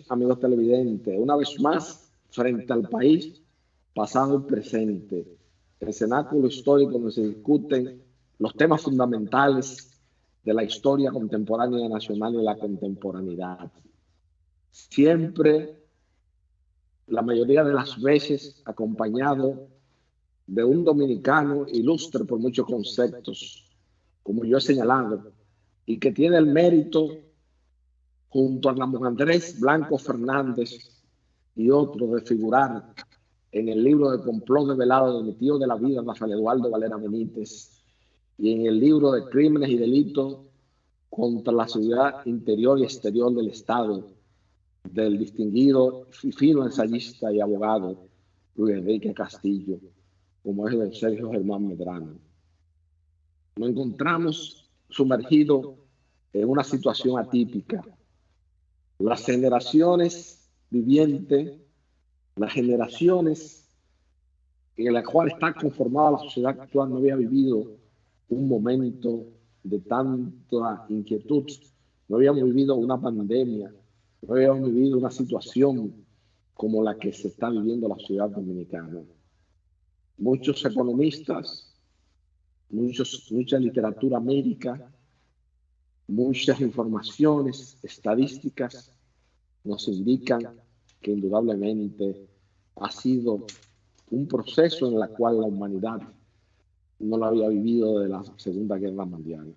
amigos televidentes, una vez más, frente al país, pasado y presente, el cenáculo histórico donde se discuten los temas fundamentales de la historia contemporánea nacional y la contemporaneidad. Siempre, la mayoría de las veces, acompañado de un dominicano ilustre por muchos conceptos, como yo he señalado, y que tiene el mérito, junto a Ramón Andrés Blanco Fernández y otros, de figurar en el libro de Complot Develado de mi tío de la vida, Rafael Eduardo Valera Benítez, y en el libro de Crímenes y Delitos contra la Seguridad Interior y Exterior del Estado, del distinguido y fino ensayista y abogado Luis Enrique Castillo, como es el Sergio Germán Medrano. Nos encontramos sumergidos en una situación atípica. Las generaciones vivientes, las generaciones en las cuales está conformada la sociedad actual, no había vivido un momento de tanta inquietud, no habíamos vivido una pandemia, no habíamos vivido una situación como la que se está viviendo la sociedad dominicana. Muchos economistas, mucha literatura médica, muchas informaciones estadísticas nos indican que indudablemente ha sido un proceso en el cual la humanidad no lo había vivido de la Segunda Guerra Mundial.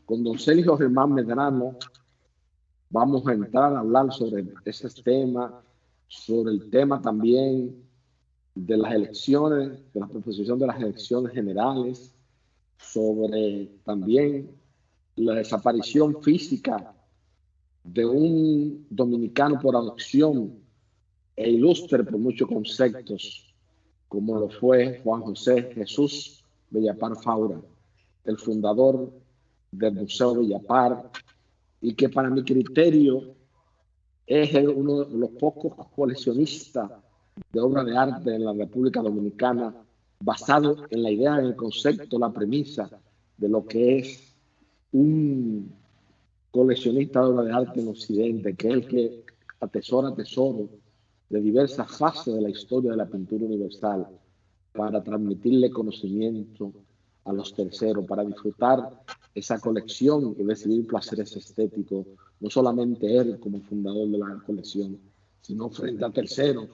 Con don Sergio Germán Medrano vamos a entrar a hablar sobre ese tema, sobre el tema también de las elecciones, de la proposición de las elecciones generales, sobre también la desaparición física de un dominicano por adopción e ilustre por muchos conceptos, como lo fue Juan José Jesús Bellapar Faura, el fundador del Museo Bellapar, y que para mi criterio es uno de los pocos coleccionistas de obras de arte en la República Dominicana, basado en la idea, en el concepto, la premisa de lo que es un coleccionista de obras de arte en Occidente, que es el que atesora tesoros de diversas fases de la historia de la pintura universal, para transmitirle conocimiento a los terceros, para disfrutar esa colección y recibir placeres estéticos, no solamente él como fundador de la colección, sino frente a terceros,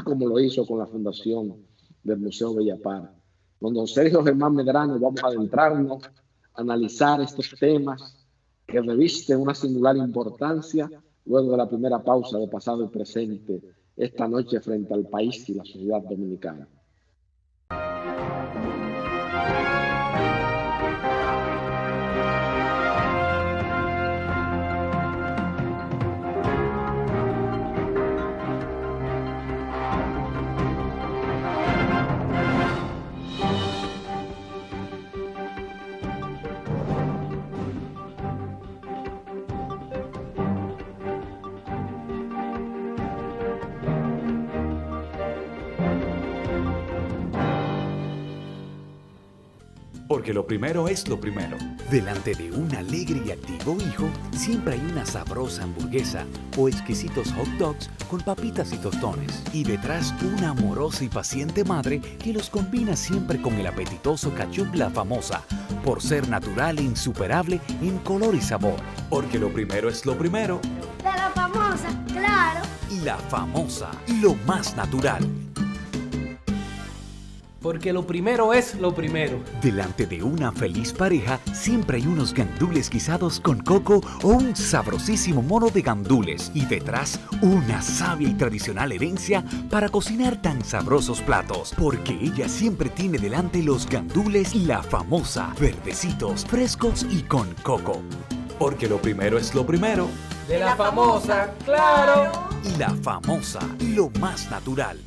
como lo hizo con la fundación del Museo Bellapar. Con don Sergio Germán Medrano vamos a adentrarnos, a analizar estos temas que revisten una singular importancia luego de la primera pausa de pasado y presente esta noche frente al país y la sociedad dominicana. Porque lo primero es lo primero. Delante de un alegre y activo hijo, siempre hay una sabrosa hamburguesa o exquisitos hot dogs con papitas y tostones. Y detrás una amorosa y paciente madre que los combina siempre con el apetitoso ketchup La Famosa, por ser natural e insuperable en color y sabor. Porque lo primero es lo primero. De La Famosa, claro. La Famosa, lo más natural. Porque lo primero es lo primero. Delante de una feliz pareja siempre hay unos gandules guisados con coco o un sabrosísimo mono de gandules. Y detrás una sabia y tradicional herencia para cocinar tan sabrosos platos. Porque ella siempre tiene delante los gandules La Famosa, verdecitos, frescos y con coco. Porque lo primero es lo primero. De La Famosa, claro. La Famosa, lo más natural.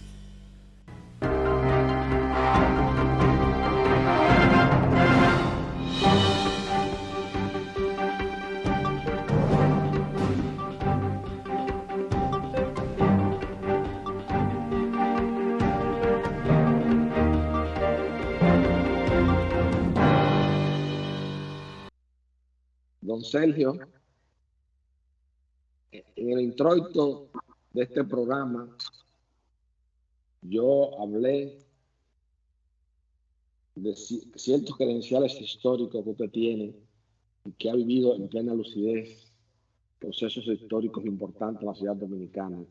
Don Sergio En el introito de este programa, yo hablé de ciertos credenciales históricos que usted tiene y que ha vivido en plena lucidez procesos históricos importantes en la ciudad dominicana.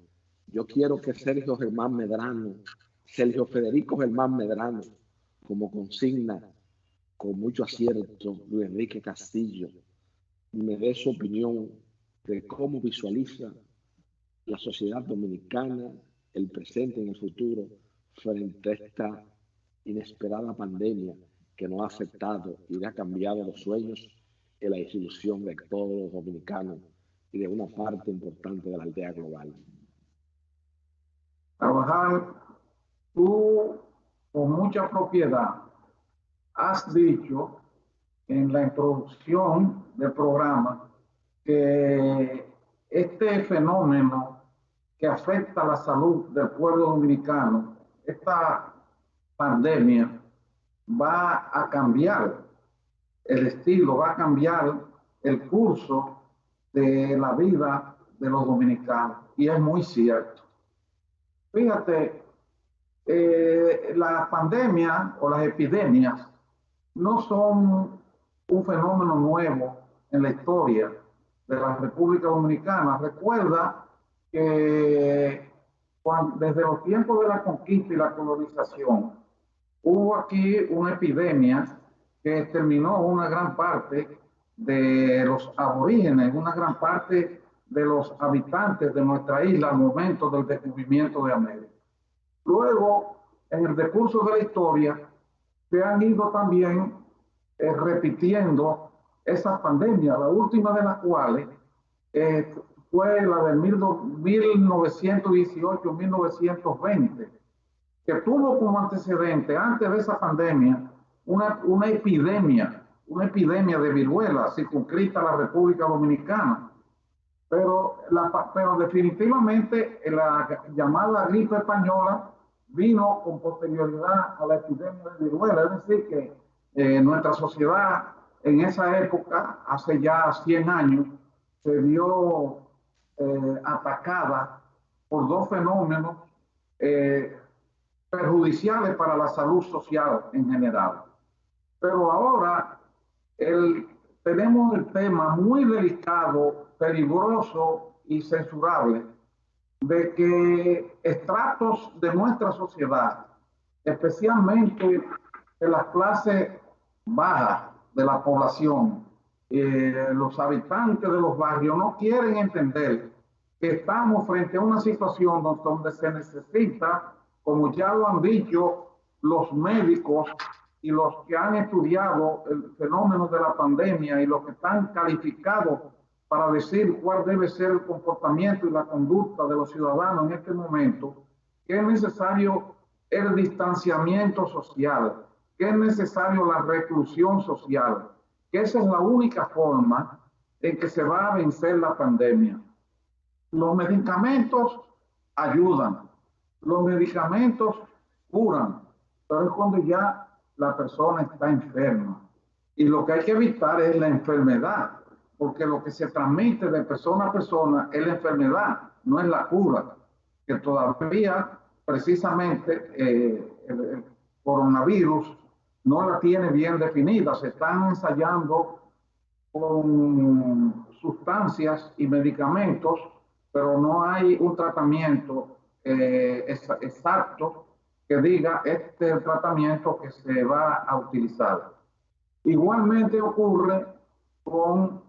Yo quiero que Sergio Federico Germán Medrano, como consigna con mucho acierto Luis Enrique Castillo, me dé su opinión de cómo visualiza la sociedad dominicana, el presente y el futuro, frente a esta inesperada pandemia que nos ha afectado y le ha cambiado los sueños y la desilusión de todos los dominicanos y de una parte importante de la aldea global. Trabajar, tú con mucha propiedad has dicho en la introducción del programa que este fenómeno que afecta la salud del pueblo dominicano, esta pandemia, va a cambiar el estilo, va a cambiar el curso de la vida de los dominicanos. Y es muy cierto. Fíjate, la pandemia o las epidemias no son un fenómeno nuevo en la historia de la República Dominicana. Recuerda que desde los tiempos de la conquista y la colonización, hubo aquí una epidemia que exterminó una gran parte de los aborígenes, una gran parte de los habitantes de nuestra isla al momento del descubrimiento de América. Luego, en el decurso de la historia, se han ido también repitiendo esas pandemias, la última de las cuales fue la de 1918-1920, que tuvo como antecedente, antes de esa pandemia, una epidemia de viruela circunscrita a la República Dominicana. Pero definitivamente la llamada gripe española vino con posterioridad a la epidemia de viruela. Es decir, que nuestra sociedad en esa época, hace ya 100 años, se vio atacada por dos fenómenos perjudiciales para la salud social en general. Pero ahora tenemos el tema muy delicado, peligroso y censurable de que estratos de nuestra sociedad, especialmente de las clases bajas de la población, los habitantes de los barrios, no quieren entender que estamos frente a una situación donde se necesita, como ya lo han dicho los médicos y los que han estudiado el fenómeno de la pandemia y los que están calificados para decir cuál debe ser el comportamiento y la conducta de los ciudadanos en este momento, que es necesario el distanciamiento social, que es necesario la reclusión social, que esa es la única forma en que se va a vencer la pandemia. Los medicamentos ayudan, los medicamentos curan, pero es cuando ya la persona está enferma. Y lo que hay que evitar es la enfermedad, porque lo que se transmite de persona a persona es la enfermedad, no es la cura, que todavía precisamente el coronavirus no la tiene bien definida. Se están ensayando con sustancias y medicamentos, pero no hay un tratamiento exacto que diga este es el tratamiento que se va a utilizar. Igualmente ocurre con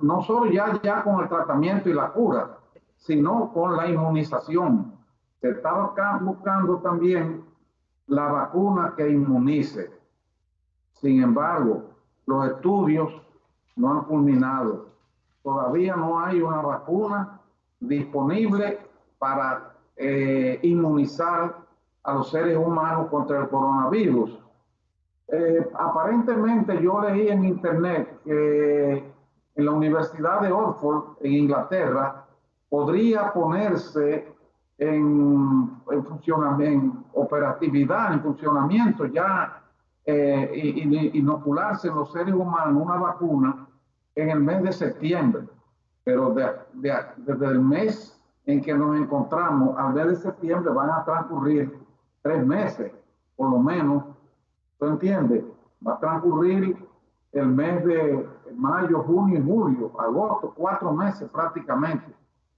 no solo ya con el tratamiento y la cura, sino con la inmunización. Se está buscando también la vacuna que inmunice. Sin embargo, los estudios no han culminado. Todavía no hay una vacuna disponible para inmunizar a los seres humanos contra el coronavirus. Aparentemente yo leí en internet que en la Universidad de Oxford, en Inglaterra, podría ponerse en operatividad, en funcionamiento ya, inocularse en los seres humanos una vacuna en el mes de septiembre, pero desde el mes en que nos encontramos al mes de septiembre van a transcurrir 3 meses, por lo menos. ¿Tú entiendes? Va a transcurrir el mes de mayo, junio y julio, agosto, 4 meses prácticamente,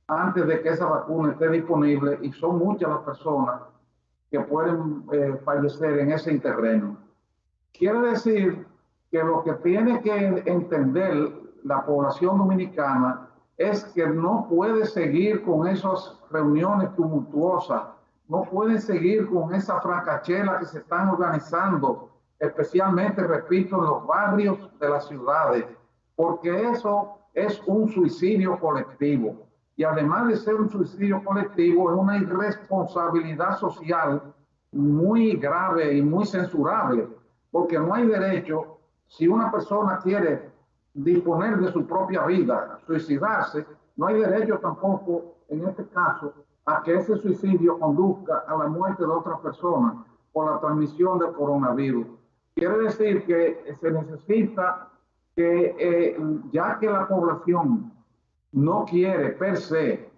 antes de que esa vacuna esté disponible, y son muchas las personas que pueden fallecer en ese terreno. Quiere decir que lo que tiene que entender la población dominicana es que no puede seguir con esas reuniones tumultuosas, no puede seguir con esa fracachela que se están organizando, especialmente, repito, en los barrios de las ciudades, porque eso es un suicidio colectivo. Y además de ser un suicidio colectivo, es una irresponsabilidad social muy grave y muy censurable, porque no hay derecho, si una persona quiere disponer de su propia vida, suicidarse, no hay derecho tampoco, en este caso, a que ese suicidio conduzca a la muerte de otra persona por la transmisión del coronavirus. Quiere decir que se necesita que, ya que la población no quiere per se,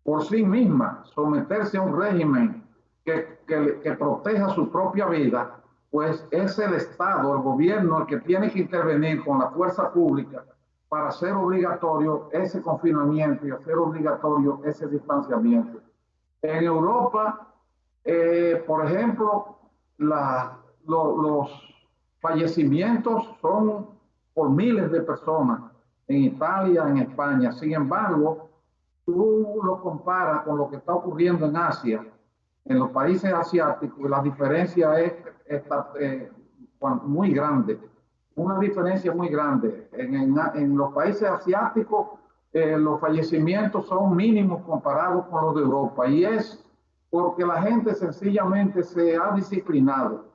por sí misma, someterse a un régimen que proteja su propia vida, pues es el Estado, el gobierno, el que tiene que intervenir con la fuerza pública para hacer obligatorio ese confinamiento y hacer obligatorio ese distanciamiento. En Europa, por ejemplo, los fallecimientos son por miles de personas en Italia, en España. Sin embargo, tú lo comparas con lo que está ocurriendo en Asia, en los países asiáticos, y la diferencia es muy grande. Una diferencia muy grande. En los países asiáticos, los fallecimientos son mínimos comparados con los de Europa, y es porque la gente sencillamente se ha disciplinado.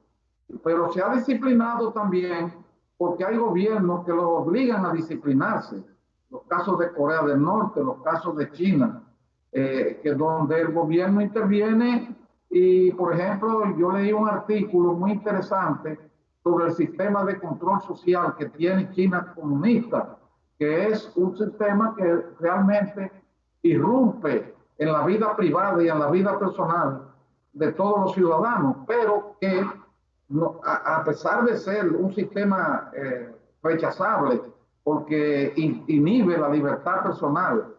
Pero se ha disciplinado también porque hay gobiernos que los obligan a disciplinarse. Los casos de Corea del Norte, los casos de China, que donde el gobierno interviene. Y, por ejemplo, yo leí un artículo muy interesante sobre el sistema de control social que tiene China comunista, que es un sistema que realmente irrumpe en la vida privada y en la vida personal de todos los ciudadanos, pero que no, a pesar de ser un sistema rechazable, porque inhibe la libertad personal,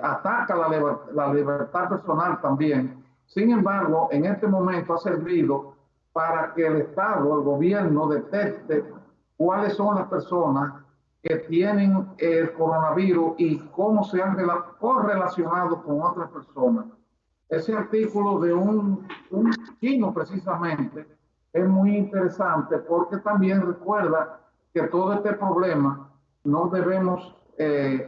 ataca la libertad personal también. Sin embargo, en este momento ha servido para que el Estado, el gobierno, detecte cuáles son las personas que tienen el coronavirus y cómo se han correlacionado con otras personas. Ese artículo de un chino, precisamente, es muy interesante porque también recuerda que todo este problema no debemos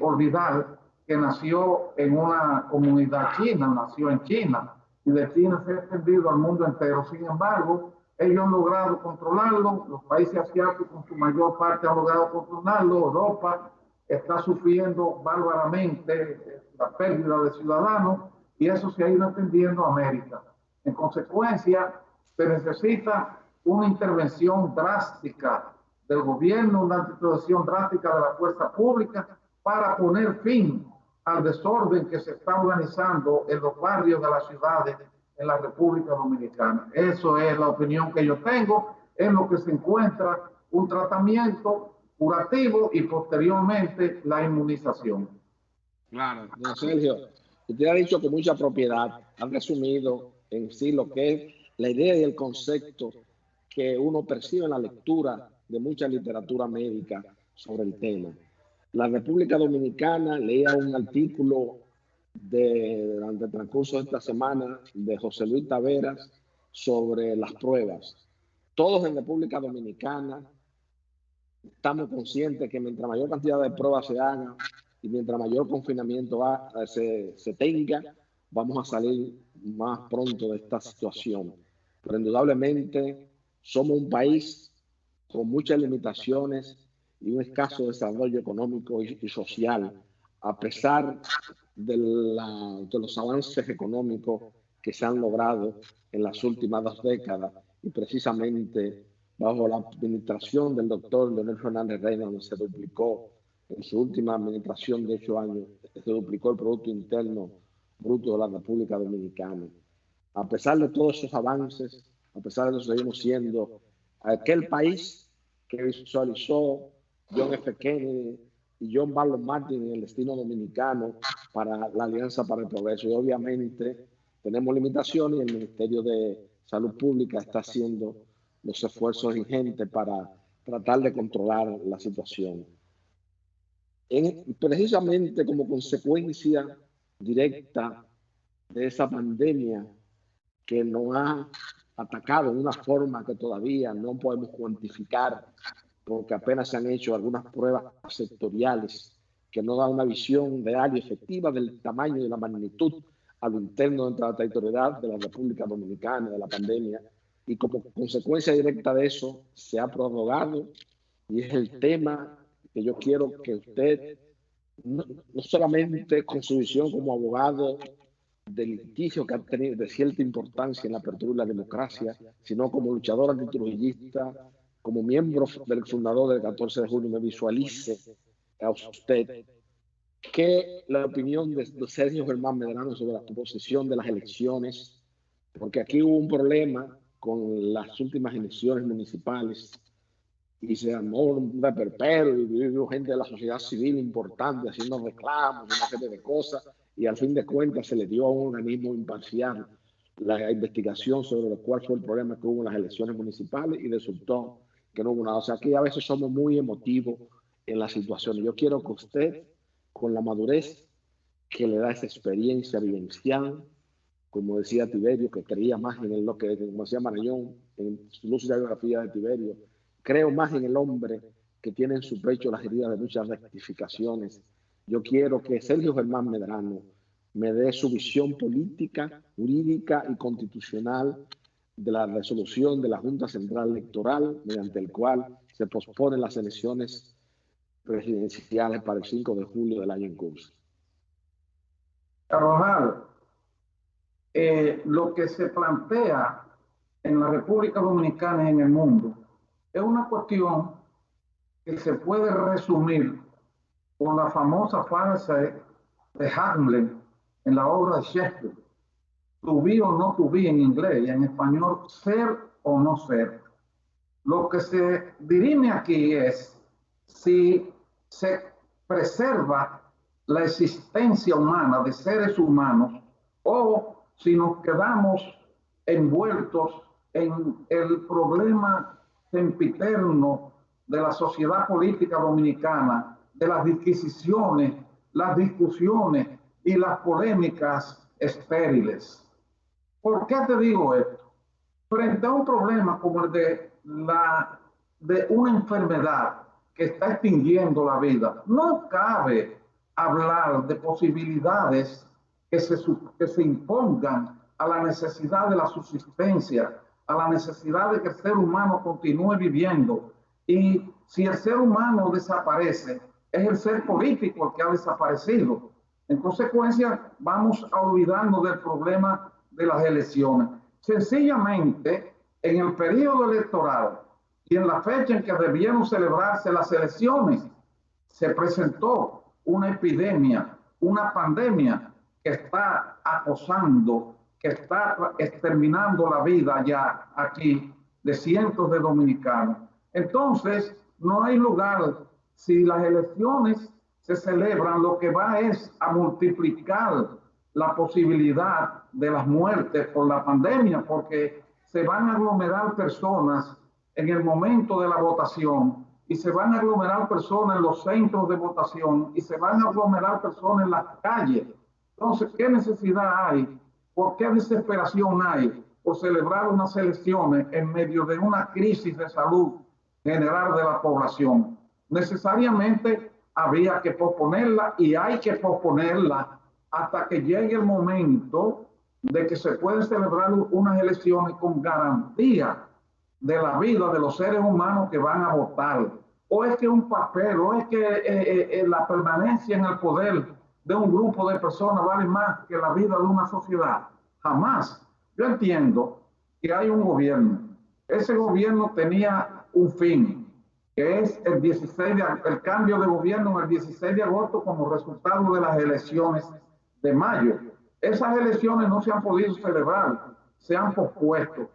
olvidar que nació en una comunidad china, nació en China, y de China se ha extendido al mundo entero. Sin embargo, ellos han logrado controlarlo, los países asiáticos en su mayor parte han logrado controlarlo, Europa está sufriendo bárbaramente la pérdida de ciudadanos, y eso se ha ido extendiendo a América. En consecuencia, se necesita una intervención drástica del gobierno, una intervención drástica de la fuerza pública para poner fin al desorden que se está organizando en los barrios de las ciudades en la República Dominicana. Eso es la opinión que yo tengo, en lo que se encuentra un tratamiento curativo y posteriormente la inmunización. Claro, don Sergio, usted ha dicho con mucha propiedad, ha resumido en sí lo que es la idea y el concepto que uno percibe en la lectura de mucha literatura médica sobre el tema. La República Dominicana, leía un artículo durante el transcurso de esta semana de José Luis Taveras sobre las pruebas. Todos en República Dominicana estamos conscientes que mientras mayor cantidad de pruebas se hagan y mientras mayor confinamiento se tenga, vamos a salir más pronto de esta situación. Pero indudablemente somos un país con muchas limitaciones y un escaso desarrollo económico y social, a pesar de los avances económicos que se han logrado en las últimas 2 décadas, y precisamente bajo la administración del doctor Leonel Fernández Reina, donde se duplicó en su última administración de 8 años, se duplicó el Producto Interno Bruto de la República Dominicana. A pesar de todos esos avances, a pesar de eso, seguimos siendo aquel país que visualizó John F. Kennedy y John Barlow Martin en el destino dominicano para la Alianza para el Progreso. Y obviamente tenemos limitaciones y el Ministerio de Salud Pública está haciendo los esfuerzos ingentes para tratar de controlar la situación. Precisamente como consecuencia directa de esa pandemia que nos ha atacado de una forma que todavía no podemos cuantificar, porque apenas se han hecho algunas pruebas sectoriales que no dan una visión real y efectiva del tamaño y de la magnitud a lo interno de la territorialidad de la República Dominicana, de la pandemia, y como consecuencia directa de eso se ha prorrogado, y es el tema que yo quiero que usted, no solamente con su visión como abogado del litigio que ha tenido de cierta importancia en la apertura de la democracia, sino como luchador antitrujillista, como miembro del fundador del 14 de julio, me visualice a usted que la opinión de Sergio Germán Medrano sobre la posesión de las elecciones, porque aquí hubo un problema con las últimas elecciones municipales y se armó un reperpero y hubo gente de la sociedad civil importante haciendo reclamos y una serie de cosas, y al fin de cuentas se le dio a un organismo imparcial la investigación sobre cuál fue el problema que hubo en las elecciones municipales y resultó que no hubo nada. O sea, aquí a veces somos muy emotivos en las situaciones. Yo quiero que usted, con la madurez que le da esa experiencia vivencial, como decía Tiberio, que creía más en lo que, como decía Marañón, en su lúcida biografía de Tiberio, creo más en el hombre que tiene en su pecho las heridas de muchas rectificaciones. Yo quiero que Sergio Germán Medrano me dé su visión política, jurídica y constitucional de la resolución de la Junta Central Electoral, mediante el cual se posponen las elecciones presidenciales para el 5 de julio del año en curso. Carvajal, lo que se plantea en la República Dominicana y en el mundo es una cuestión que se puede resumir con la famosa frase de Hamlet en la obra de Shakespeare: to be o no to be en inglés, y en español ser o no ser. Lo que se dirime aquí es si se preserva la existencia humana de seres humanos o si nos quedamos envueltos en el problema sempiterno de la sociedad política dominicana, de las disquisiciones, las discusiones y las polémicas estériles. ¿Por qué te digo esto? Frente a un problema como el de una enfermedad que está extinguiendo la vida, no cabe hablar de posibilidades que se impongan a la necesidad de la subsistencia, a la necesidad de que el ser humano continúe viviendo. Y si el ser humano desaparece, es el ser político el que ha desaparecido. En consecuencia, vamos olvidando del problema de las elecciones. Sencillamente, en el periodo electoral y en la fecha en que debieron celebrarse las elecciones, se presentó una epidemia, una pandemia que está acosando, que está exterminando la vida ya aquí de cientos de dominicanos. Entonces, no hay lugar, si las elecciones se celebran, lo que va es a multiplicar la posibilidad de las muertes por la pandemia, porque se van a aglomerar personas en el momento de la votación y se van a aglomerar personas en los centros de votación y se van a aglomerar personas en las calles. Entonces, ¿qué necesidad hay? ¿Por qué desesperación hay por celebrar unas elecciones en medio de una crisis de salud general de la población? Necesariamente había que posponerla y hay que posponerla hasta que llegue el momento de que se pueden celebrar unas elecciones con garantía de la vida de los seres humanos que van a votar. O es que un papel, o es que la permanencia en el poder de un grupo de personas vale más que la vida de una sociedad. Jamás. Yo entiendo que hay un gobierno ese gobierno tenía un fin, que es el cambio de gobierno el 16 de agosto como resultado de las elecciones de mayo. Esas elecciones no se han podido celebrar, se han pospuesto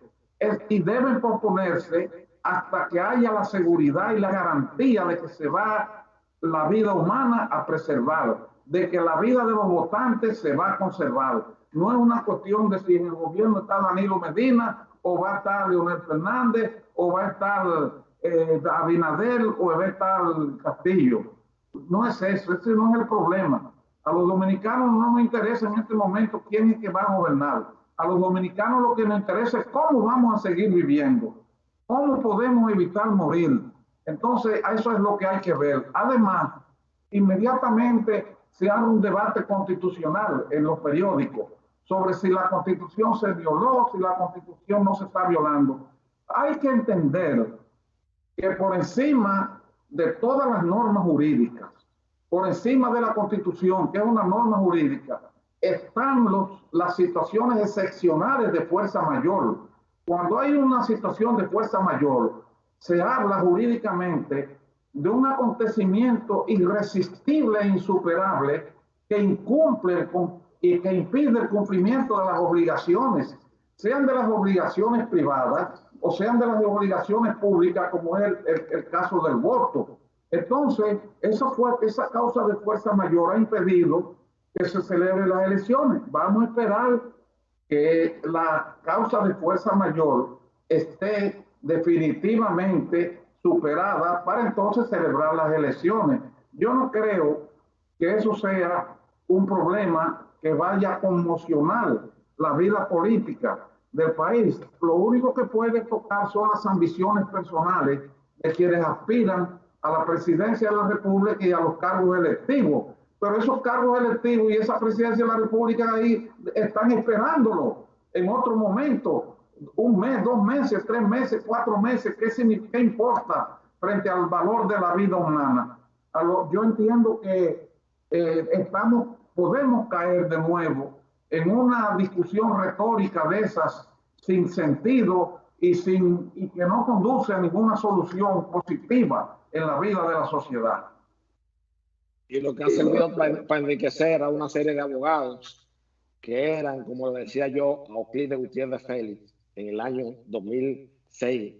y deben posponerse hasta que haya la seguridad y la garantía de que se va la vida humana a preservar, de que la vida de los votantes se va a conservar. No es una cuestión de si en el gobierno está Danilo Medina, o va a estar Leonel Fernández, o va a estar Abinader, o va a estar Castillo. No es eso, ese no es el problema. A los dominicanos no nos interesa en este momento quién es que va a gobernar. A los dominicanos lo que nos interesa es cómo vamos a seguir viviendo, cómo podemos evitar morir. Entonces, eso es lo que hay que ver. Además, inmediatamente se abre un debate constitucional en los periódicos sobre si la Constitución se violó, si la Constitución no se está violando. Hay que entender que por encima de todas las normas jurídicas, por encima de la Constitución, que es una norma jurídica, están las situaciones excepcionales de fuerza mayor. Cuando hay una situación de fuerza mayor, se habla jurídicamente de un acontecimiento irresistible e insuperable que incumple y que impide el cumplimiento de las obligaciones, sean de las obligaciones privadas o sean de las obligaciones públicas, como es el caso del voto. Entonces, esa causa de fuerza mayor ha impedido que se celebren las elecciones. Vamos a esperar que la causa de fuerza mayor esté definitivamente superada para entonces celebrar las elecciones. Yo no creo que eso sea un problema que vaya a conmocionar la vida política del país. Lo único que puede tocar son las ambiciones personales de quienes aspiran a la presidencia de la República y a los cargos electivos. Pero esos cargos electivos y esa presidencia de la República ahí están esperándolo en otro momento. Un mes, 2 meses, 3 meses, 4 meses, ¿qué importa frente al valor de la vida humana? Yo entiendo que podemos caer de nuevo en una discusión retórica de esas sin sentido y que no conduce a ninguna solución positiva en la vida de la sociedad. Y lo que ha servido para enriquecer a una serie de abogados que eran, como le decía yo, a Euclides Gutiérrez Félix en el año 2006,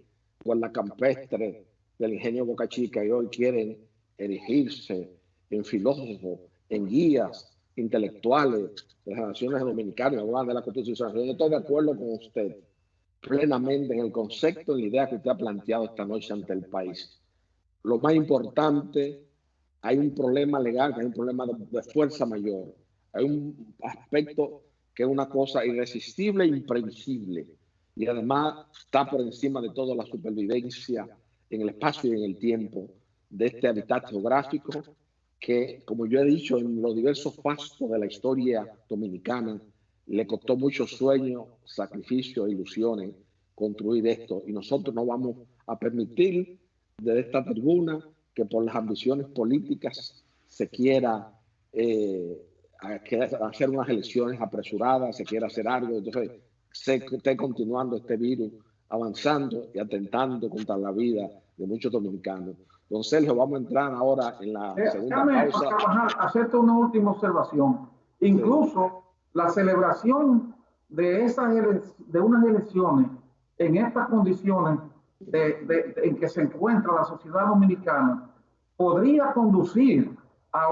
con la campestre del ingenio Boca Chica, y hoy quieren erigirse en filósofos, en guías intelectuales de las naciones dominicanas, hablan de la Constitución. Yo estoy de acuerdo con usted plenamente en el concepto, en la idea que usted ha planteado esta noche ante el país. Lo más importante, hay un problema legal, hay un problema de fuerza mayor, hay un aspecto que es una cosa irresistible e imprevisible, y además está por encima de todo la supervivencia en el espacio y en el tiempo de este hábitat geográfico que, como yo he dicho, en los diversos pasos de la historia dominicana, le costó muchos sueños, sacrificios e ilusiones construir esto, y nosotros no vamos a permitir desde esta tribuna que por las ambiciones políticas se quiera hacer unas elecciones apresuradas, se quiera hacer algo, entonces se esté continuando este virus avanzando y atentando contra la vida de muchos dominicanos. Don Sergio, vamos a entrar ahora en la segunda pausa. Hacerte una última observación. Incluso la celebración de unas elecciones en estas condiciones en que se encuentra la sociedad dominicana podría conducir a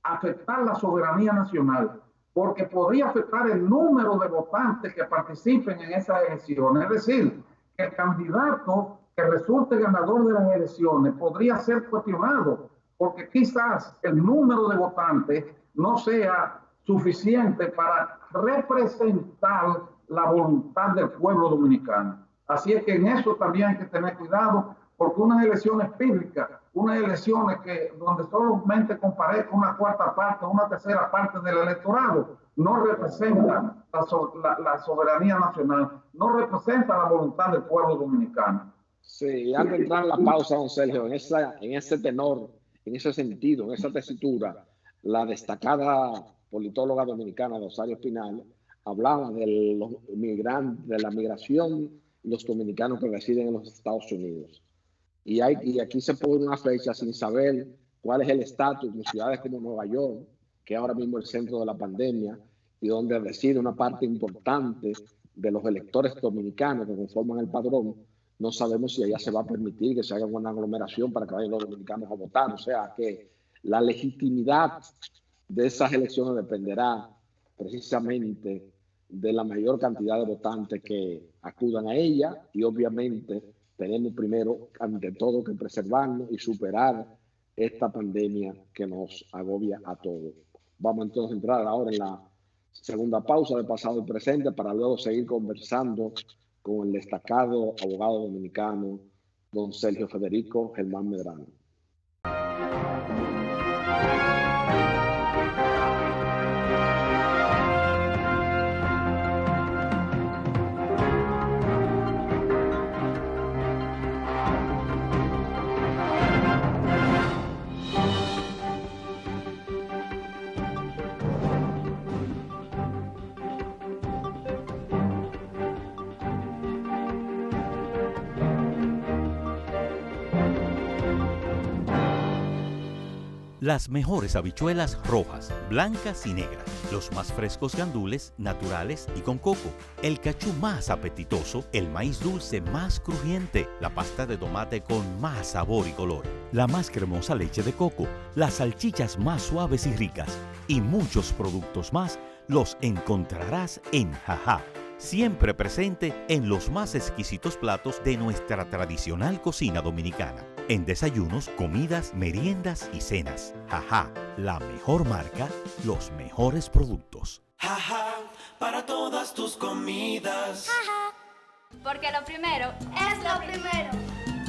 afectar la soberanía nacional, porque podría afectar el número de votantes que participen en esas elecciones. Es decir, que el candidato que resulte ganador de las elecciones podría ser cuestionado, porque quizás el número de votantes no sea suficiente para representar la voluntad del pueblo dominicano. Así es que en eso también hay que tener cuidado, porque unas elecciones públicas, unas elecciones donde solamente comparezca una cuarta parte, una tercera parte del electorado, no representan la soberanía nacional, no representa la voluntad del pueblo dominicano. Sí, antes de entrar en la pausa, don Sergio, en ese tenor, en ese sentido, en esa tesitura, la destacada politóloga dominicana Rosario Espinal hablaba de los migrantes, de la migración los dominicanos que residen en los Estados Unidos. Y aquí se pone una fecha sin saber cuál es el estatus en ciudades como Nueva York, que ahora mismo es el centro de la pandemia y donde reside una parte importante de los electores dominicanos que conforman el padrón. No sabemos si allá se va a permitir que se haga una aglomeración para que vayan los dominicanos a votar. O sea que la legitimidad de esas elecciones dependerá precisamente de la mayor cantidad de votantes que acudan a ella, y obviamente tenemos primero, ante todo, que preservarnos y superar esta pandemia que nos agobia a todos. Vamos entonces a entrar ahora en la segunda pausa de pasado y presente para luego seguir conversando con el destacado abogado dominicano, don Sergio Federico Germán Medrano. Las mejores habichuelas rojas, blancas y negras, los más frescos gandules naturales y con coco, el cachú más apetitoso, el maíz dulce más crujiente, la pasta de tomate con más sabor y color, la más cremosa leche de coco, las salchichas más suaves y ricas y muchos productos más los encontrarás en Jajá, siempre presente en los más exquisitos platos de nuestra tradicional cocina dominicana. En desayunos, comidas, meriendas y cenas. Jajá, la mejor marca, los mejores productos. Jajá, para todas tus comidas. Ajá. Porque lo primero es lo primero.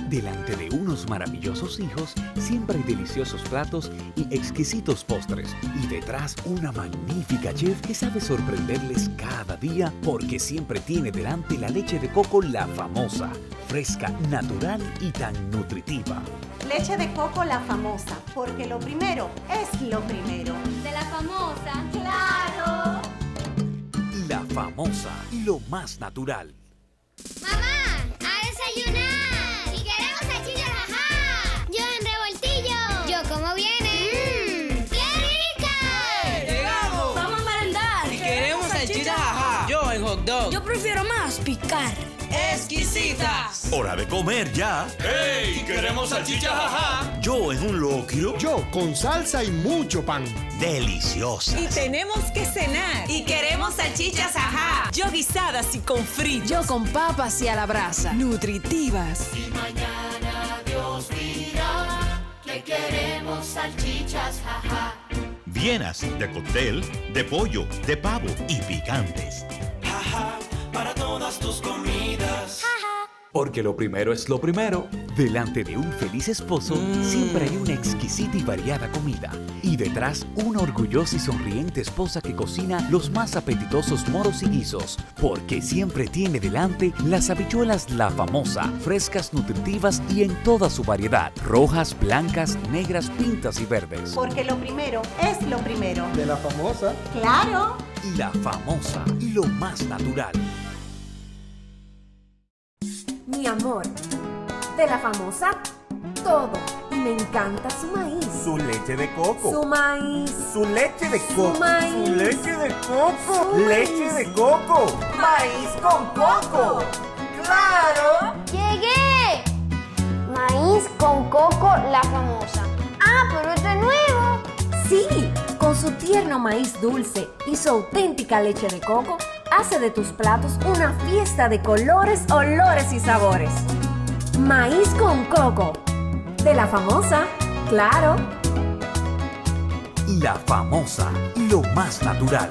Delante de unos maravillosos hijos, siempre hay deliciosos platos y exquisitos postres. Y detrás, una magnífica chef que sabe sorprenderles cada día porque siempre tiene delante la leche de coco La Famosa. Fresca, natural y tan nutritiva. Leche de coco La Famosa, porque lo primero es lo primero. De La Famosa, claro. La Famosa, lo más natural. Mamá, a desayunar. Y queremos salchichas, ajá. Yo en revoltillo. Yo como viene. ¡Qué rica! ¡Llegamos! Vamos a merendar. Y queremos salchichas, ajá. Yo en hot dog. Yo prefiero más picar. ¡Exquisitas! ¡Hora de comer ya! ¡Hey! ¡Queremos salchichas, ajá! Yo en un locrio. Yo con salsa y mucho pan. Deliciosas. Y tenemos que cenar. Y queremos salchichas, ajá. Yo guisadas y con fritos. Yo con papas y a la brasa. Nutritivas. Y mañana Dios dirá que queremos salchichas, ajá. Llenas de cóctel, de pollo, de pavo y picantes. Ajá, para todas tus comidas. Porque lo primero es lo primero. Delante de un feliz esposo, siempre hay una exquisita y variada comida. Y detrás, una orgullosa y sonriente esposa que cocina los más apetitosos moros y guisos. Porque siempre tiene delante las habichuelas La Famosa, frescas, nutritivas y en toda su variedad. Rojas, blancas, negras, pintas y verdes. Porque lo primero es lo primero. De La Famosa. ¡Claro! La Famosa, lo más natural. Mi amor, de La Famosa, todo. Y me encanta su maíz. Su leche de coco. Su maíz. Su leche de coco. Su maíz. Su leche de coco. Su leche maíz. de coco. Maíz con coco. ¡Claro! ¡Llegué! Maíz con coco La Famosa. ¡Ah, pero este es nuevo! Sí, con su tierno maíz dulce y su auténtica leche de coco, hace de tus platos una fiesta de colores, olores y sabores. Maíz con coco. De La Famosa, claro. La Famosa, lo más natural.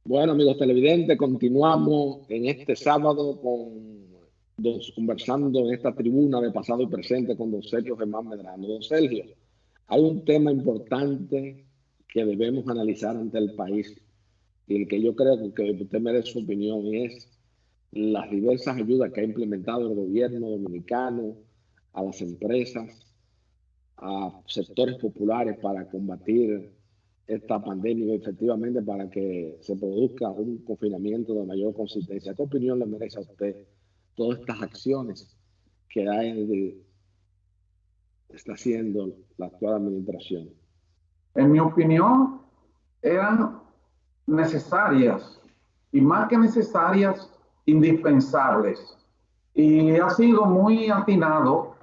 Bueno, amigos televidentes, continuamos en este sábado conversando en esta tribuna de pasado y presente con don Sergio Germán Medrano. Don Sergio, hay un tema importante que debemos analizar ante el país y el que yo creo que usted merece su opinión, y es las diversas ayudas que ha implementado el gobierno dominicano a las empresas, a sectores populares para combatir esta pandemia, efectivamente para que se produzca un confinamiento de mayor consistencia. ¿Qué opinión le merece a usted todas estas acciones que está haciendo la actual administración? En mi opinión, eran necesarias y más que necesarias, indispensables. Y ha sido muy atinado,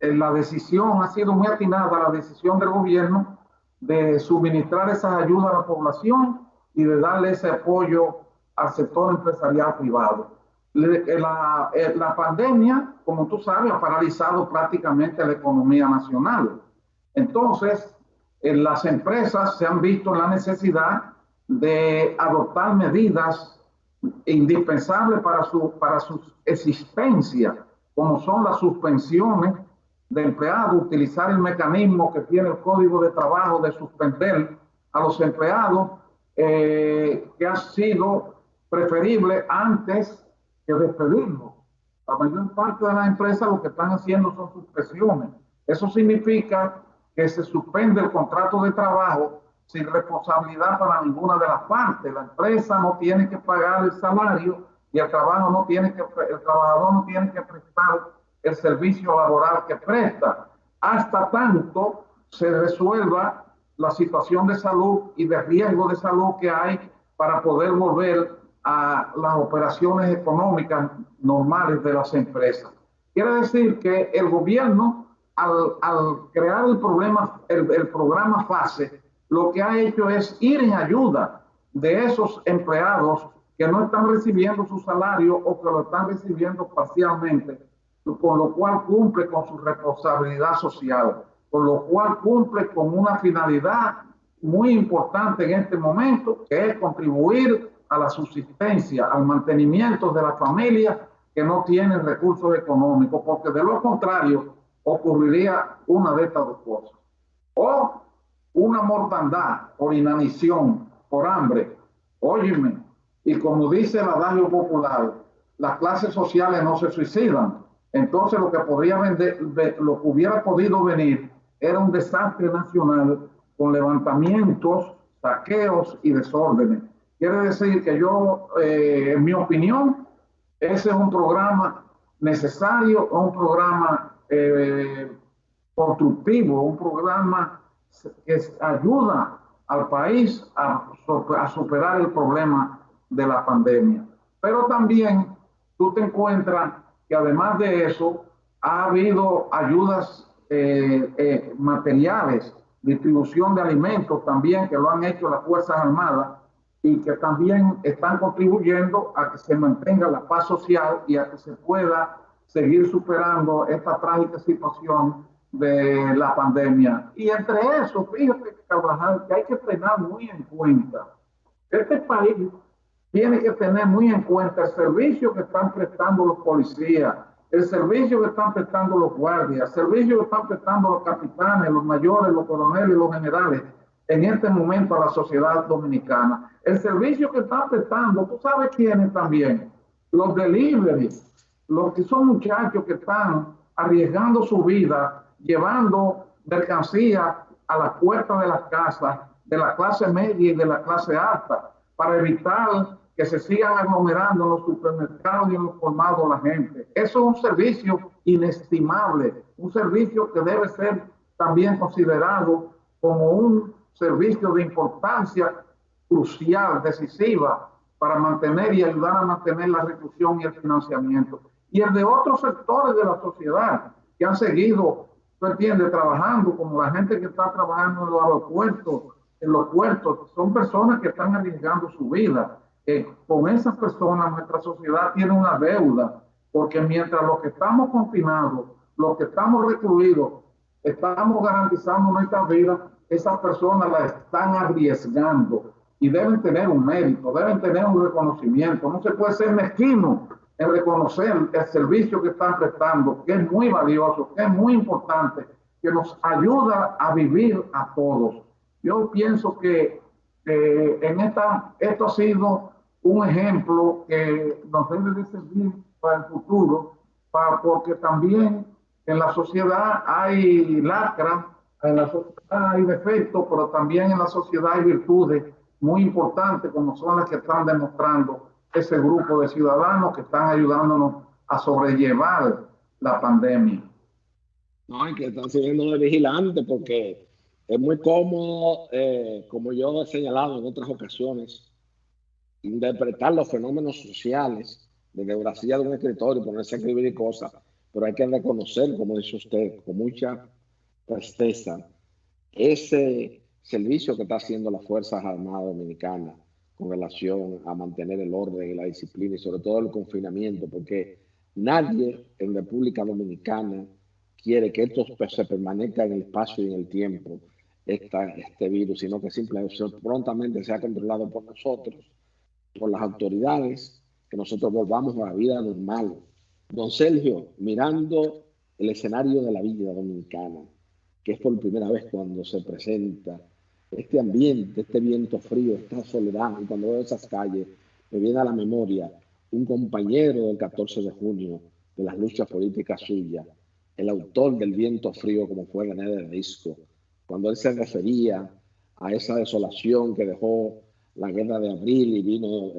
la decisión, ha sido muy atinada la decisión del gobierno de suministrar esas ayudas a la población y de darle ese apoyo al sector empresarial privado. La pandemia, como tú sabes, ha paralizado prácticamente la economía nacional. Entonces, las empresas se han visto en la necesidad de adoptar medidas indispensables para su existencia, como son las suspensiones de empleados, utilizar el mecanismo que tiene el Código de Trabajo de suspender a los empleados, que ha sido preferible antes que despedirlos. La mayor parte de las empresas lo que están haciendo son suspensiones. Eso significa que se suspende el contrato de trabajo sin responsabilidad para ninguna de las partes. La empresa no tiene que pagar el salario y el trabajador no tiene que prestar el servicio laboral que presta, hasta tanto se resuelva la situación de salud y de riesgo de salud que hay para poder volver a las operaciones económicas normales de las empresas. Quiere decir que el gobierno, al crear el programa FASE, lo que ha hecho es ir en ayuda de esos empleados que no están recibiendo su salario o que lo están recibiendo parcialmente, con lo cual cumple con su responsabilidad social, con lo cual cumple con una finalidad muy importante en este momento, que es contribuir a la subsistencia, al mantenimiento de las familias que no tienen recursos económicos, porque de lo contrario ocurriría una de estas dos cosas: o una mortandad por inanición, por hambre. Óyeme, y como dice el adagio popular, las clases sociales no se suicidan. Entonces lo que hubiera podido venir era un desastre nacional con levantamientos, saqueos y desórdenes. Quiere decir que yo, en mi opinión, ese es un programa necesario, un programa constructivo, un programa que ayuda al país a superar el problema de la pandemia. Pero también tú te encuentras que además de eso ha habido ayudas materiales, distribución de alimentos también, que lo han hecho las Fuerzas Armadas y que también están contribuyendo a que se mantenga la paz social y a que se pueda seguir superando esta trágica situación de la pandemia. Y entre eso, fíjate, Carvajal, que hay que tener muy en cuenta, este país tiene que tener muy en cuenta el servicio que están prestando los policías, el servicio que están prestando los guardias, el servicio que están prestando los capitanes, los mayores, los coroneles, los generales, en este momento a la sociedad dominicana. El servicio que están prestando, ¿tú sabes quiénes también? Los delivery, los que son muchachos que están arriesgando su vida, llevando mercancía a las puertas de las casas de la clase media y de la clase alta, para evitar que se sigan aglomerando en los supermercados y en los colmados la gente. Eso es un servicio inestimable, un servicio que debe ser también considerado como un servicio de importancia crucial, decisiva, para mantener y ayudar a mantener la reclusión y el financiamiento. Y el de otros sectores de la sociedad que han seguido, tú entiendes, trabajando, como la gente que está trabajando en los aeropuertos, en los puertos, son personas que están arriesgando su vida. Con esas personas nuestra sociedad tiene una deuda, porque mientras los que estamos confinados, los que estamos recluidos, estamos garantizando nuestra vida, esas personas la están arriesgando y deben tener un mérito, deben tener un reconocimiento. No se puede ser mezquino en reconocer el servicio que están prestando, que es muy valioso, que es muy importante que nos ayuda a vivir a todos. Yo pienso que esto ha sido un ejemplo que nos debe de servir para el futuro, porque también en la sociedad hay lacra, en la sociedad hay defectos, pero también en la sociedad hay virtudes muy importantes, como son las que están demostrando ese grupo de ciudadanos que están ayudándonos a sobrellevar la pandemia. No, hay que estar sirviendo de vigilante porque es muy cómodo, como yo he señalado en otras ocasiones, interpretar los fenómenos sociales desde la silla de un escritorio y ponerse a escribir cosas, pero hay que reconocer, como dice usted, con mucha tristeza, ese servicio que está haciendo las Fuerzas Armadas Dominicanas con relación a mantener el orden y la disciplina y sobre todo el confinamiento, porque nadie en República Dominicana quiere que esto se permanezca en el espacio y en el tiempo, este virus, sino que simplemente prontamente sea controlado por nosotros, por las autoridades, que nosotros volvamos a la vida normal. Don Sergio, mirando el escenario de la vida dominicana, que es por primera vez cuando se presenta este ambiente, este viento frío, esta soledad, y cuando veo esas calles, me viene a la memoria un compañero del 14 de junio de las luchas políticas suyas, el autor del viento frío, como fue René de Risco, cuando él se refería a esa desolación que dejó la guerra de abril y vino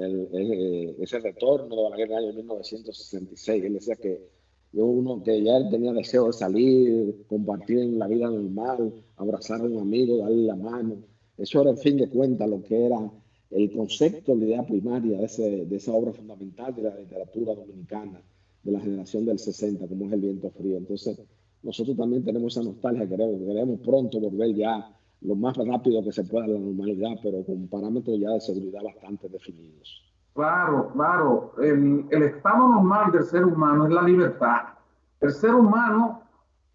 ese retorno de la guerra del año 1966. Él decía que ya él tenía deseo de salir, compartir en la vida normal, abrazar a un amigo, darle la mano. Eso era, en fin de cuentas, lo que era el concepto, la idea primaria de esa obra fundamental de la literatura dominicana, de la generación del 60, como es El viento frío. Entonces, nosotros también tenemos esa nostalgia, queremos pronto volver ya lo más rápido que se pueda a la normalidad, pero con parámetros ya de seguridad bastante definidos. Claro, claro. El estado normal del ser humano es la libertad. El ser humano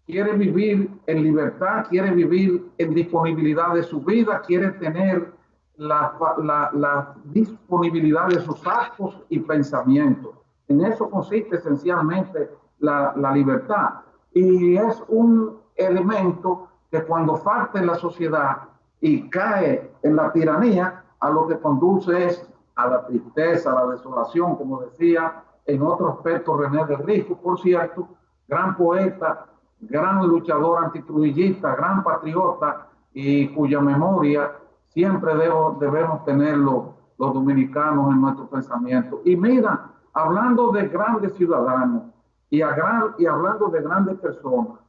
quiere vivir en libertad, quiere vivir en disponibilidad de su vida, quiere tener la disponibilidad de sus actos y pensamientos. En eso consiste esencialmente la libertad. Y es un elemento que cuando falta en la sociedad y cae en la tiranía, a lo que conduce es a la tristeza, a la desolación, como decía en otro aspecto René del Risco, por cierto, gran poeta, gran luchador antitrujillista, gran patriota, y cuya memoria siempre debemos tener los dominicanos en nuestro pensamiento. Y mira, hablando de grandes ciudadanos y hablando de grandes personas,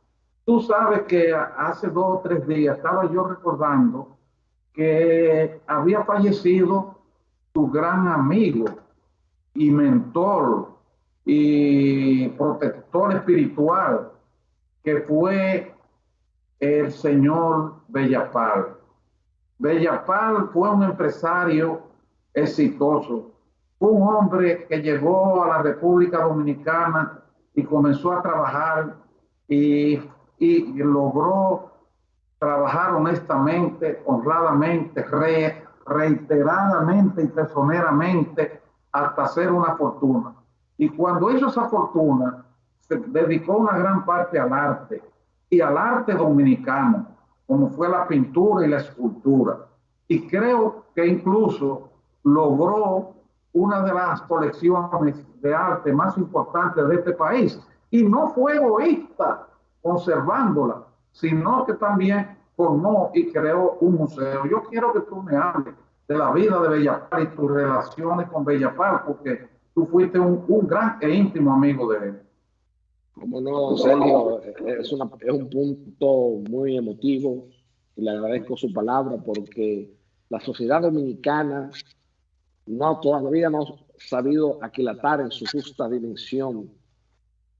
tú sabes que hace 2 o 3 días estaba yo recordando que había fallecido tu gran amigo y mentor y protector espiritual, que fue el señor Bellapal. Bellapal fue un empresario exitoso, fue un hombre que llegó a la República Dominicana y comenzó a trabajar y logró trabajar honestamente, honradamente, reiteradamente y personeramente hasta hacer una fortuna. Y cuando hizo esa fortuna, se dedicó una gran parte al arte y al arte dominicano, como fue la pintura y la escultura. Y creo que incluso logró una de las colecciones de arte más importantes de este país. Y no fue egoísta conservándola, sino que también formó y creó un museo. Yo quiero que tú me hables de la vida de Bellapal y tus relaciones con Bellapal, porque tú fuiste un gran e íntimo amigo de él. Como no, Sergio, es un punto muy emotivo y le agradezco su palabra, porque la sociedad dominicana todavía no ha sabido aquilatar en su justa dimensión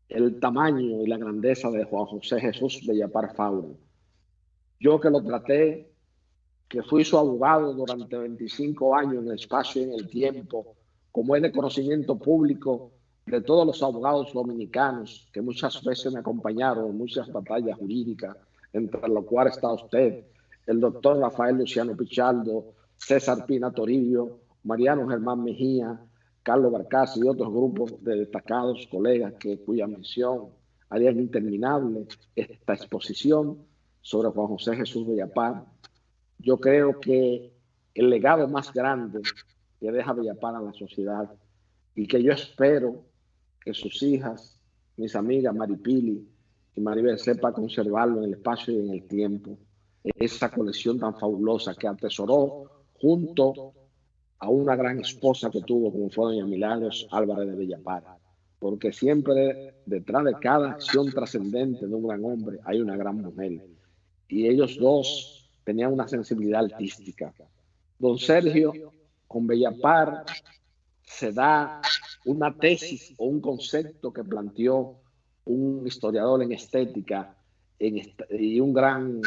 el tamaño y la grandeza de Juan José Jesús Bellapal Faura. Yo que lo traté, que fui su abogado durante 25 años en el espacio y en el tiempo, como es de conocimiento público de todos los abogados dominicanos que muchas veces me acompañaron en muchas batallas jurídicas, entre los cuales está usted, el doctor Rafael Luciano Pichardo, César Pina Toribio, Mariano Germán Mejía, Carlos Barcaza y otros grupos de destacados colegas cuya mención harían interminable esta exposición sobre Juan José Jesús Bellapar. Yo creo que el legado más grande que deja Bellapar a la sociedad y que yo espero que sus hijas, mis amigas Maripili y Maribel, sepan conservarlo en el espacio y en el tiempo. Esa colección tan fabulosa que atesoró junto a una gran esposa que tuvo, como fue doña Milagros Álvarez de Bellapar. Porque siempre detrás de cada acción trascendente de un gran hombre hay una gran mujer. Y ellos dos tenían una sensibilidad artística. Don Sergio, con Bellapar, se da una tesis o un concepto que planteó un historiador en estética y un gran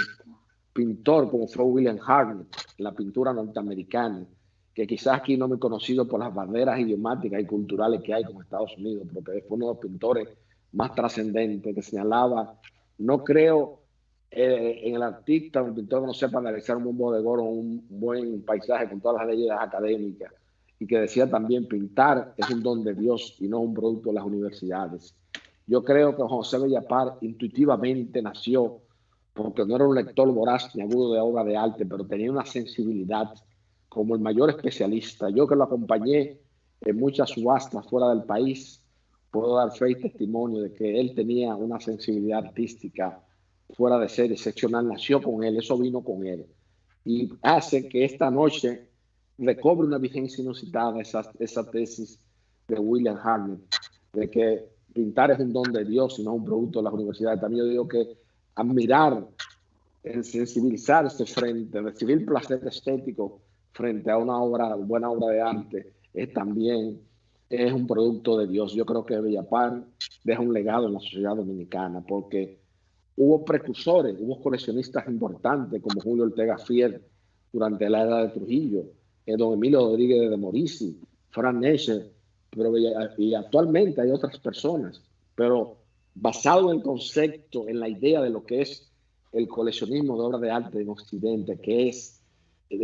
pintor como fue William Hartnett en la pintura norteamericana, que quizás aquí no me he conocido por las banderas idiomáticas y culturales que hay con Estados Unidos, pero que fue uno de los pintores más trascendentes, que señalaba, no creo en el artista, un pintor que no sepa analizar un buen bodegón o un buen paisaje con todas las leyes académicas, y que decía también, pintar es un don de Dios y no un producto de las universidades. Yo creo que José Bellapar intuitivamente nació, porque no era un lector voraz ni agudo de obra de arte, pero tenía una sensibilidad como el mayor especialista. Yo que lo acompañé en muchas subastas fuera del país, puedo dar fe y testimonio de que él tenía una sensibilidad artística fuera de serie, excepcional. Nació con él, eso vino con él. Y hace que esta noche recobre una vigencia inusitada esa tesis de William Hartnett, de que pintar es un don de Dios y no un producto de las universidades. También yo digo que admirar, sensibilizarse frente, recibir placer estético frente a una buena obra de arte, también es un producto de Dios. Yo creo que Bellapar deja un legado en la sociedad dominicana, porque hubo precursores, hubo coleccionistas importantes como Julio Ortega Fier durante la era de Trujillo, don Emilio Rodríguez de Morici, Fran Nesher, y actualmente hay otras personas, pero basado en el concepto, en la idea de lo que es el coleccionismo de obras de arte en Occidente, que es,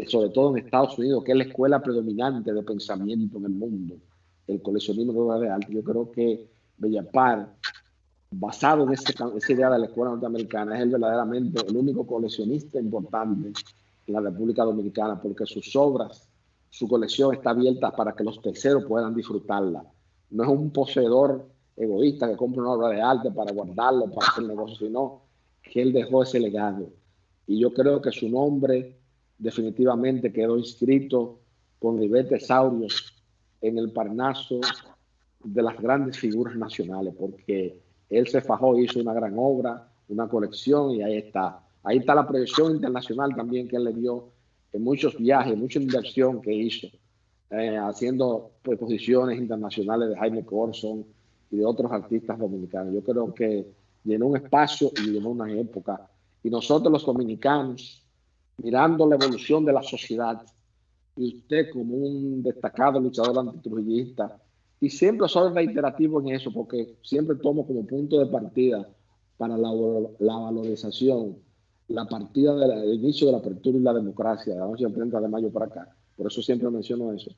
sobre todo en Estados Unidos, que es la escuela predominante de pensamiento en el mundo, el coleccionismo de obras de arte. Yo creo que Bellapar, basado en esa idea de la escuela norteamericana, es verdaderamente el único coleccionista importante en la República Dominicana, porque sus obras, su colección está abierta para que los terceros puedan disfrutarla. No es un poseedor egoísta que compra una obra de arte para guardarlo, para hacer negocio, sino que él dejó ese legado. Y yo creo que su nombre definitivamente quedó inscrito con ribetes áureos en el Parnaso de las grandes figuras nacionales, porque él se fajó, hizo una gran obra, una colección, y ahí está. Ahí está la proyección internacional también que él le dio en muchos viajes, mucha inversión que hizo, haciendo exposiciones internacionales de Jaime Corson y de otros artistas dominicanos. Yo creo que llenó un espacio y llenó una época. Y nosotros los dominicanos, mirando la evolución de la sociedad, y usted como un destacado luchador antitrujillista, y siempre soy reiterativo en eso, porque siempre tomo como punto de partida para la valorización, la partida del inicio de la apertura y la democracia, de la noche del 30 de mayo para acá. Por eso siempre menciono eso.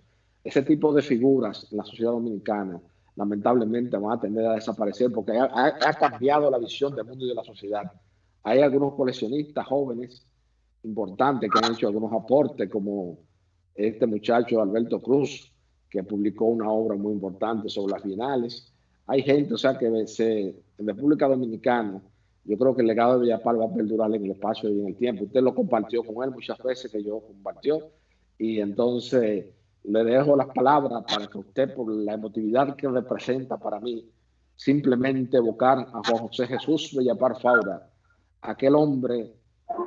Ese tipo de figuras en la sociedad dominicana, lamentablemente, van a tender a desaparecer, porque ha cambiado la visión del mundo y de la sociedad. Hay algunos coleccionistas jóvenes importantes que han hecho algunos aportes, como este muchacho Alberto Cruz, que publicó una obra muy importante sobre las bienales. Hay gente, o sea, que en República Dominicana, yo creo que el legado de Bellapar va a perdurar en el espacio y en el tiempo. Usted lo compartió con él muchas veces, que yo compartió, y entonces le dejo las palabras para que usted, por la emotividad que representa para mí, simplemente evocar a Juan José Jesús Bellapar Faura, aquel hombre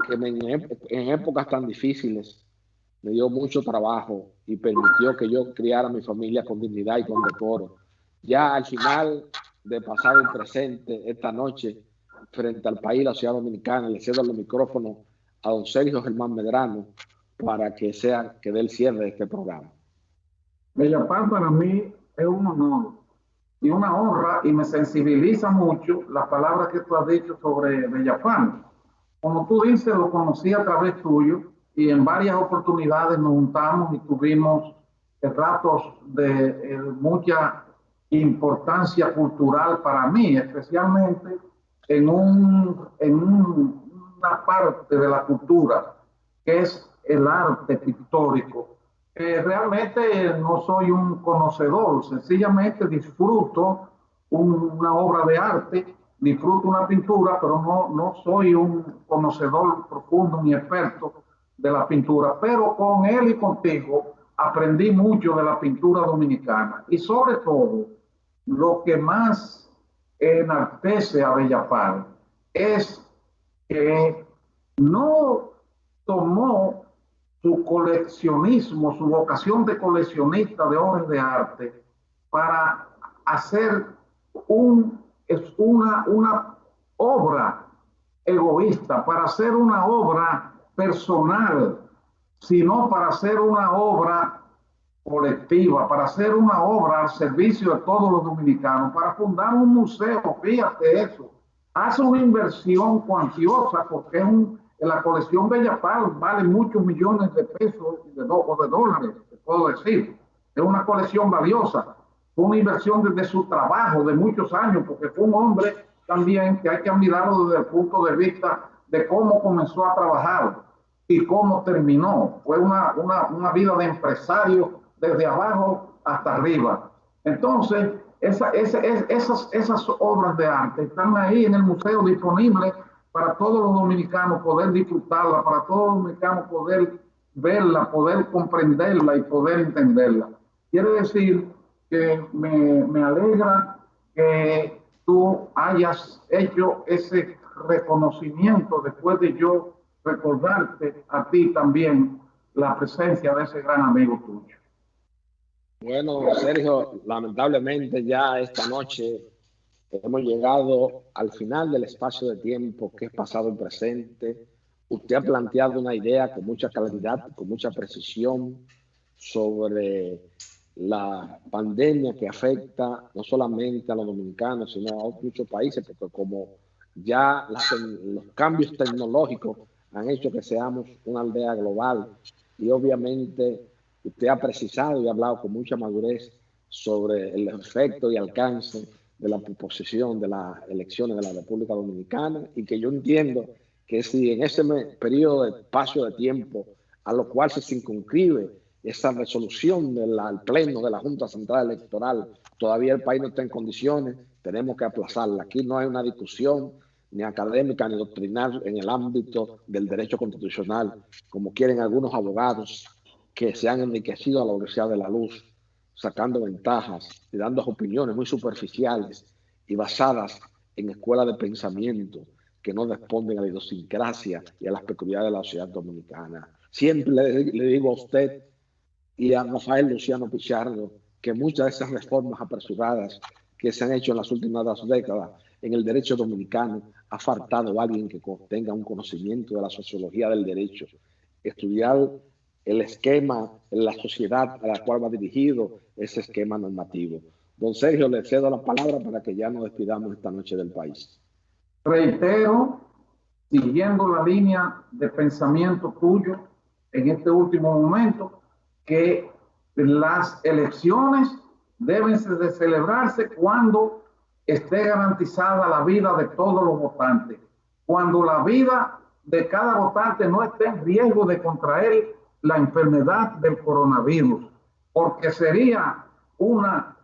que en épocas tan difíciles me dio mucho trabajo y permitió que yo criara a mi familia con dignidad y con decoro. Ya al final de pasado y presente, esta noche, frente al país, la ciudad dominicana, le cedo el micrófono a don Sergio Germán Medrano para que dé el cierre de este programa. Bellapar para mí es un honor y una honra, y me sensibiliza mucho las palabras que tú has dicho sobre Bellapar. Como tú dices, lo conocí a través tuyo, y en varias oportunidades nos juntamos y tuvimos ratos de mucha importancia cultural para mí, especialmente en una parte de la cultura que es el arte pictórico. Realmente no soy un conocedor, sencillamente disfruto una obra de arte, disfruto una pintura, pero no soy un conocedor profundo ni experto de la pintura. Pero con él y contigo aprendí mucho de la pintura dominicana y sobre todo lo que más enaltece a Bellapal es que no tomó su coleccionismo, su vocación de coleccionista de obras de arte para hacer una obra egoísta, para hacer una obra personal, sino para hacer una obra colectiva, para hacer una obra al servicio de todos los dominicanos, para fundar un museo. Fíjate eso, hace una inversión cuantiosa porque la colección Bellapal vale muchos millones de pesos o de dólares, te puedo decir. Es una colección valiosa. Fue una inversión desde su trabajo de muchos años, porque fue un hombre también que hay que admirarlo desde el punto de vista de cómo comenzó a trabajar y cómo terminó. Fue una vida de empresario desde abajo hasta arriba. Entonces, esas obras de arte están ahí en el museo disponibles para todos los dominicanos poder disfrutarla, para todos los dominicanos poder verla, poder comprenderla y poder entenderla. Quiere decir que me alegra que tú hayas hecho ese reconocimiento después de yo recordarte a ti también la presencia de ese gran amigo tuyo. Bueno, Sergio, lamentablemente ya esta noche hemos llegado al final del espacio de tiempo que es pasado y presente. Usted ha planteado una idea con mucha claridad, con mucha precisión sobre la pandemia que afecta no solamente a los dominicanos, sino a muchos países, porque como ya los cambios tecnológicos han hecho que seamos una aldea global y obviamente usted ha precisado y ha hablado con mucha madurez sobre el efecto y alcance de la proposición de las elecciones de la República Dominicana y que yo entiendo que si en ese periodo de espacio de tiempo a lo cual se circunscribe esa resolución del Pleno de la Junta Central Electoral, todavía el país no está en condiciones, tenemos que aplazarla. Aquí no hay una discusión ni académica ni doctrinal en el ámbito del derecho constitucional, como quieren algunos abogados que se han enriquecido a la velocidad de la luz, sacando ventajas y dando opiniones muy superficiales y basadas en escuelas de pensamiento que no responden a la idiosincrasia y a las peculiaridades de la sociedad dominicana. Siempre le digo a usted y a Rafael Luciano Pichardo que muchas de esas reformas apresuradas que se han hecho en las últimas 2 décadas en el derecho dominicano ha faltado a alguien que tenga un conocimiento de la sociología del derecho, estudiar el esquema en la sociedad a la cual va dirigido ese esquema normativo. Don Sergio, le cedo la palabra para que ya nos despidamos esta noche del país. Reitero, siguiendo la línea de pensamiento tuyo en este último momento, que las elecciones deben de celebrarse cuando esté garantizada la vida de todos los votantes, cuando la vida de cada votante no esté en riesgo de contraer la enfermedad del coronavirus, porque sería una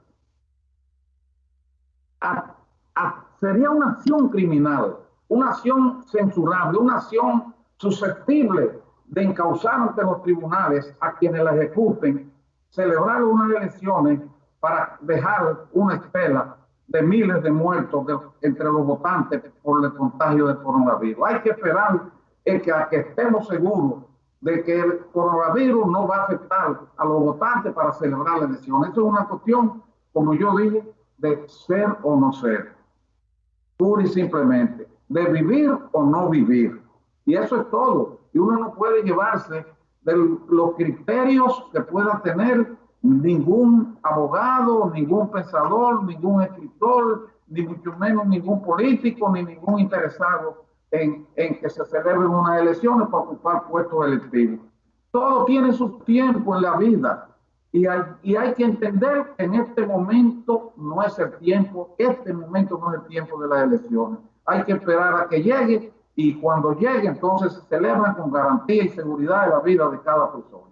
acción criminal, una acción censurable, una acción susceptible de encauzar ante los tribunales a quienes la ejecuten, celebrar unas elecciones para dejar una estela de miles de muertos entre los votantes por el contagio del coronavirus. Hay que esperar a que estemos seguros de que el coronavirus no va a afectar a los votantes para celebrar la elección. Eso es una cuestión, como yo dije, de ser o no ser, pura y simplemente, de vivir o no vivir. Y eso es todo. Y uno no puede llevarse de los criterios que pueda tener ningún abogado, ningún pensador, ningún escritor, ni mucho menos ningún político, ni ningún interesado en que se celebren unas elecciones para ocupar puestos electivos. Todo tiene su tiempo en la vida Y hay que entender que en este momento no es el tiempo, este momento no es el tiempo de las elecciones. Hay que esperar a que llegue y cuando llegue entonces se celebran con garantía y seguridad de la vida de cada persona.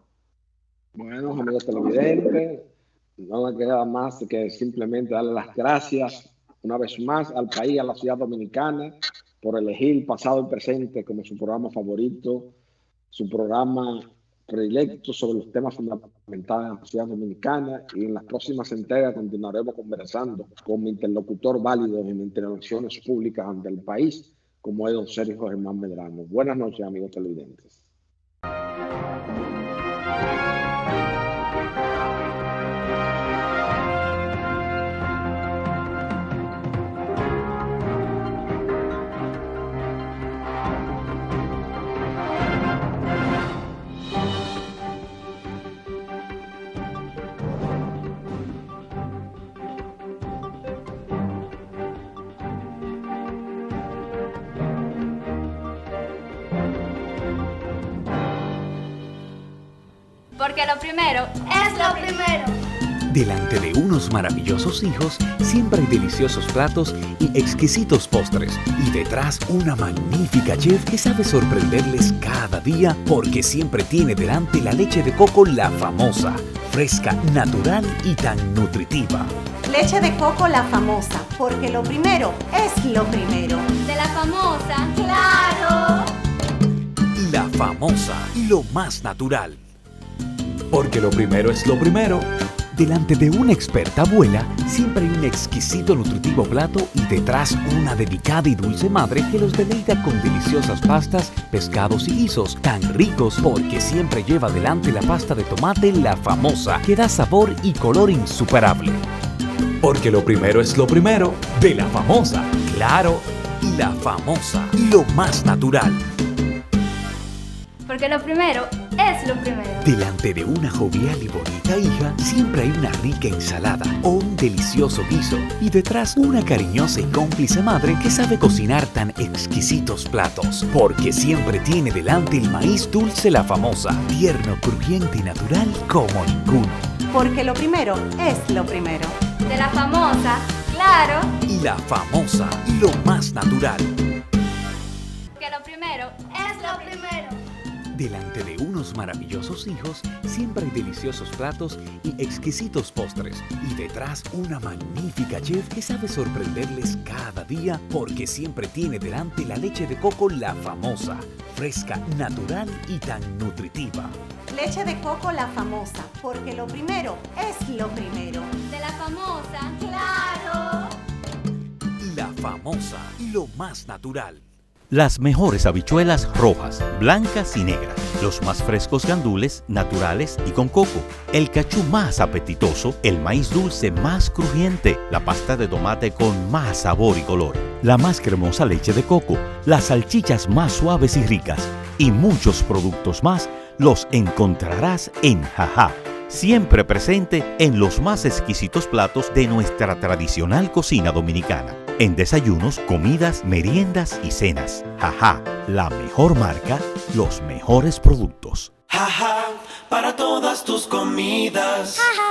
Bueno, amigos televidentes, no me queda más que simplemente darle las gracias una vez más al país, a la ciudad dominicana, por elegir pasado y presente como su programa favorito, su programa predilecto sobre los temas fundamentales de la sociedad dominicana, y en las próximas entregas continuaremos conversando con mi interlocutor válido en intervenciones públicas ante el país, como es don Sergio Germán Medrano. Buenas noches, amigos televidentes. Porque lo primero es lo primero. Delante de unos maravillosos hijos, siempre hay deliciosos platos y exquisitos postres. Y detrás una magnífica chef que sabe sorprenderles cada día porque siempre tiene delante la leche de coco La Famosa, fresca, natural y tan nutritiva. Leche de coco La Famosa, porque lo primero es lo primero. De La Famosa, claro. La Famosa, lo más natural. Porque lo primero es lo primero. Delante de una experta abuela, siempre hay un exquisito nutritivo plato y detrás una delicada y dulce madre que los deleita con deliciosas pastas, pescados y guisos tan ricos porque siempre lleva delante la pasta de tomate La Famosa, que da sabor y color insuperable. Porque lo primero es lo primero. De La Famosa, claro. La Famosa, lo más natural. Porque lo primero es lo primero. Delante de una jovial y bonita hija, siempre hay una rica ensalada o un delicioso guiso. Y detrás una cariñosa y cómplice madre que sabe cocinar tan exquisitos platos. Porque siempre tiene delante el maíz dulce La Famosa, tierno, crujiente y natural como ninguno. Porque lo primero es lo primero. De La Famosa, claro. La Famosa, lo más natural. Porque lo primero es lo primero. Delante de unos maravillosos hijos, siempre hay deliciosos platos y exquisitos postres. Y detrás una magnífica chef que sabe sorprenderles cada día porque siempre tiene delante la leche de coco La Famosa, fresca, natural y tan nutritiva. Leche de coco La Famosa, porque lo primero es lo primero. De La Famosa, claro. La Famosa, lo más natural. Las mejores habichuelas rojas, blancas y negras, los más frescos gandules, naturales y con coco, el cachú más apetitoso, el maíz dulce más crujiente, la pasta de tomate con más sabor y color, la más cremosa leche de coco, las salchichas más suaves y ricas y muchos productos más los encontrarás en Jajá, siempre presente en los más exquisitos platos de nuestra tradicional cocina dominicana. En desayunos, comidas, meriendas y cenas. Jajá, la mejor marca, los mejores productos. Jajá, para todas tus comidas. Jajá.